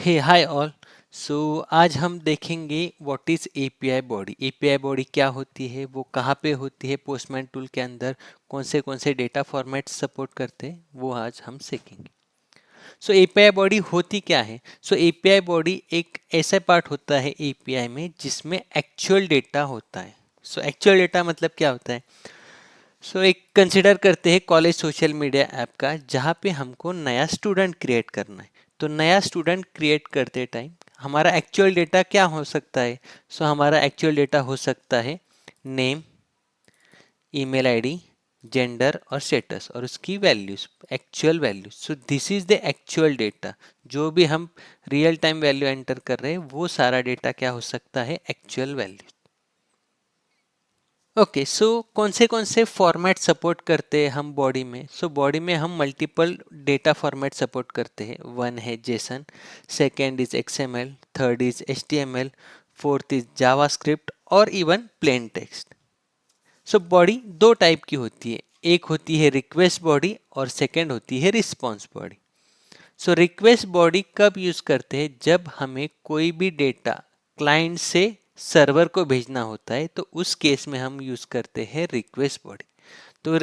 हे hi all. सो आज हम देखेंगे what is API body. API body क्या होती है, वो कहाँ पे होती है, पोस्टमैन टूल के अंदर कौन से डेटा फॉर्मेट सपोर्ट करते हैं, वो आज हम सीखेंगे। सो एपीआई बॉडी होती क्या है। सो एपीआई बॉडी एक ऐसा पार्ट होता है एपीआई में जिसमें एक्चुअल डेटा होता है। सो एक्चुअल डेटा मतलब क्या होता है। एक कंसिडर करते हैं कॉलेज सोशल मीडिया ऐप का, जहाँ पे हमको नया स्टूडेंट क्रिएट करना है। तो नया स्टूडेंट क्रिएट करते टाइम हमारा एक्चुअल डेटा क्या हो सकता है। हमारा एक्चुअल डेटा हो सकता है नेम, ईमेल आईडी, जेंडर और स्टेटस और उसकी values, actual values. This is the actual data. जो भी हम रियल टाइम वैल्यू एंटर कर रहे हैं वो सारा डेटा क्या हो सकता है, एक्चुअल वैल्यू। ओके, कौन से फॉर्मेट सपोर्ट करते हैं हम बॉडी में। बॉडी में हम मल्टीपल डेटा फॉर्मेट सपोर्ट करते हैं। वन है Jason, second is XML, third is HTML, fourth is JavaScript और इवन प्लेन टेक्स्ट। बॉडी दो टाइप की होती है, एक होती है रिक्वेस्ट बॉडी और सेकेंड होती है रिस्पॉन्स बॉडी। रिक्वेस्ट बॉडी कब यूज करते हैं, जब हमें कोई भी डेटा क्लाइंट से सर्वर को भेजना होता है, तो उस केस में हम यूज करते हैं रिक्वेस्ट बॉडी। तो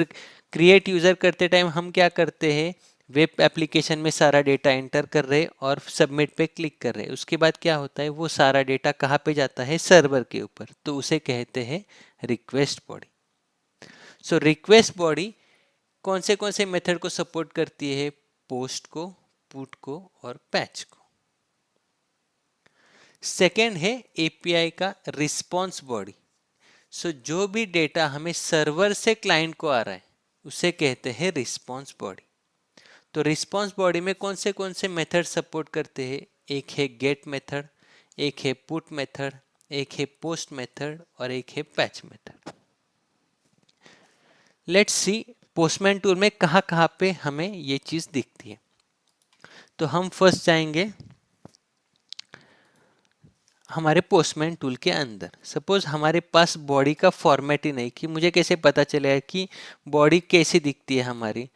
क्रिएट यूजर करते टाइम हम क्या करते हैं, वेब एप्लीकेशन में सारा डेटा एंटर कर रहे हैं और सबमिट पे क्लिक कर रहे हैं। उसके बाद क्या होता है, वो सारा डेटा कहाँ पे जाता है, सर्वर के ऊपर, तो उसे कहते हैं रिक्वेस्ट बॉडी। रिक्वेस्ट बॉडी कौन से मेथड को सपोर्ट करती है, पोस्ट को, पुट को और पैच को। सेकेंड है एपीआई का रिस्पॉन्स बॉडी। जो भी डेटा हमें सर्वर से क्लाइंट को आ रहा है उसे कहते हैं रिस्पॉन्स बॉडी। तो रिस्पॉन्स बॉडी में कौन से मेथड सपोर्ट करते हैं, एक है गेट मेथड, एक है पुट मेथड, एक है पोस्ट मेथड और एक है patch method. Let's see postman tool में कहाँ पे हमें ये चीज दिखती है। तो हम फर्स्ट जाएंगे हमारे पोस्टमैन टूल के अंदर। सपोज हमारे पास बॉडी का फॉर्मेट ही नहीं, कि मुझे कैसे पता चलेगा कि बॉडी कैसी दिखती है हमारी।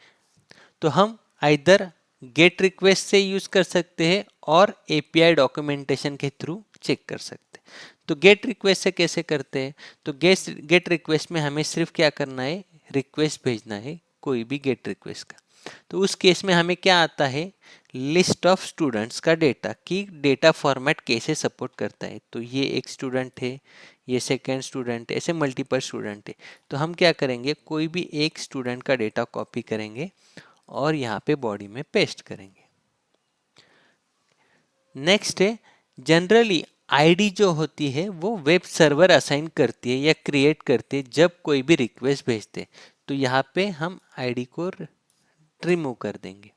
तो हम आइदर गेट रिक्वेस्ट से यूज कर सकते हैं और एपीआई डॉक्यूमेंटेशन के थ्रू चेक कर सकते हैं। तो गेट रिक्वेस्ट से कैसे करते हैं, तो गेट रिक्वेस्ट में हमें सिर्फ क्या करना है, रिक्वेस्ट भेजना है कोई भी गेट रिक्वेस्ट का। तो उस केस में हमें क्या आता है, लिस्ट ऑफ स्टूडेंट्स का डेटा, कि डेटा फॉर्मेट कैसे सपोर्ट करता है। तो ये एक स्टूडेंट है, ये सेकेंड स्टूडेंट है, ऐसे मल्टीपल स्टूडेंट है। तो हम क्या करेंगे, कोई भी एक स्टूडेंट का डेटा कॉपी करेंगे और यहाँ पे बॉडी में पेस्ट करेंगे। नेक्स्ट है जनरली आईडी जो होती है वो वेब सर्वर असाइन करती है या क्रिएट करती है जब कोई भी रिक्वेस्ट भेजते हैं। तो यहाँ पे हम आईडी को रिमूव कर देंगे।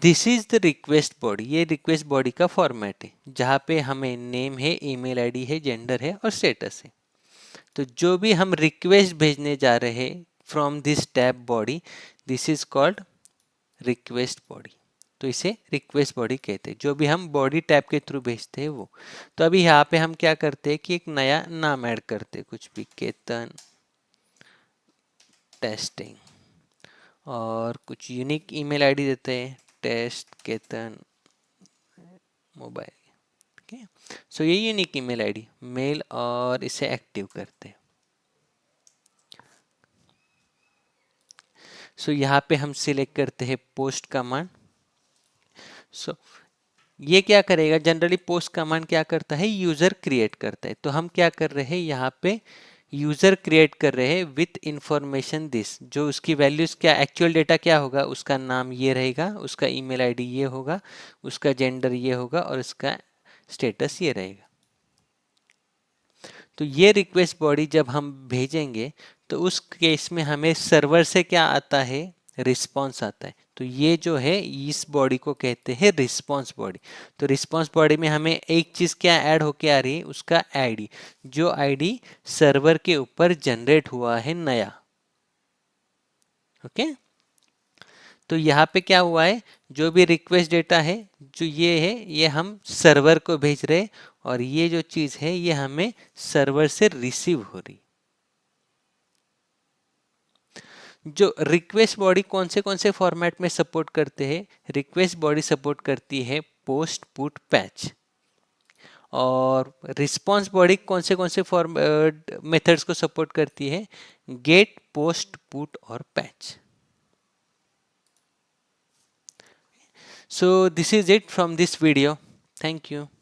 This is the request body. ये रिक्वेस्ट बॉडी का फॉर्मेट है जहाँ पे हमें नेम है, ईमेल आईडी है, जेंडर है और स्टेटस है। तो जो भी हम रिक्वेस्ट भेजने जा रहे हैं from this tab body, this is called request body. तो इसे रिक्वेस्ट बॉडी कहते हैं, जो भी हम बॉडी टैब के थ्रू भेजते हैं वो। तो अभी यहाँ पे हम क्या करते हैं कि एक नया नाम ऐड करते हैं, कुछ भी, केतन टेस्टिंग, और कुछ यूनिक ईमेल आईडी देते हैं, टेस्ट केतन मोबाइल। ओके, ये यूनिक ईमेल आईडी मेल, और इसे एक्टिव करते हैं। यहाँ पे हम सिलेक्ट करते हैं पोस्ट कमांड। ये क्या करेगा, जनरली पोस्ट कमांड क्या करता है, यूजर क्रिएट करता है। तो हम क्या कर रहे हैं, यहाँ पे यूजर क्रिएट कर रहे हैं विथ इंफॉर्मेशन दिस। जो उसकी वैल्यूज क्या, एक्चुअल डेटा क्या होगा, उसका नाम ये रहेगा, उसका ईमेल आईडी ये होगा, उसका जेंडर ये होगा और उसका स्टेटस ये रहेगा। तो ये रिक्वेस्ट बॉडी जब हम भेजेंगे तो उस केस में हमें सर्वर से क्या आता है, रिस्पॉन्स आता है। तो ये जो है इस बॉडी को कहते हैं रिस्पॉन्स बॉडी। तो रिस्पॉन्स बॉडी में हमें एक चीज क्या ऐड होके आ रही है, उसका आईडी, जो आईडी सर्वर के ऊपर जनरेट हुआ है नया। ओके, तो यहाँ पे क्या हुआ है, जो भी रिक्वेस्ट डेटा है जो ये है, ये हम सर्वर को भेज रहे, और ये जो चीज है ये हमें सर्वर से रिसीव हो रही। जो रिक्वेस्ट बॉडी कौन से फॉर्मेट में सपोर्ट करते हैं? रिक्वेस्ट बॉडी सपोर्ट करती है पोस्ट पुट पैच। और रिस्पॉन्स बॉडी कौन से फॉर्म मेथड्स को सपोर्ट करती है? गेट, पोस्ट, पुट और patch. So this is it from this video. Thank you.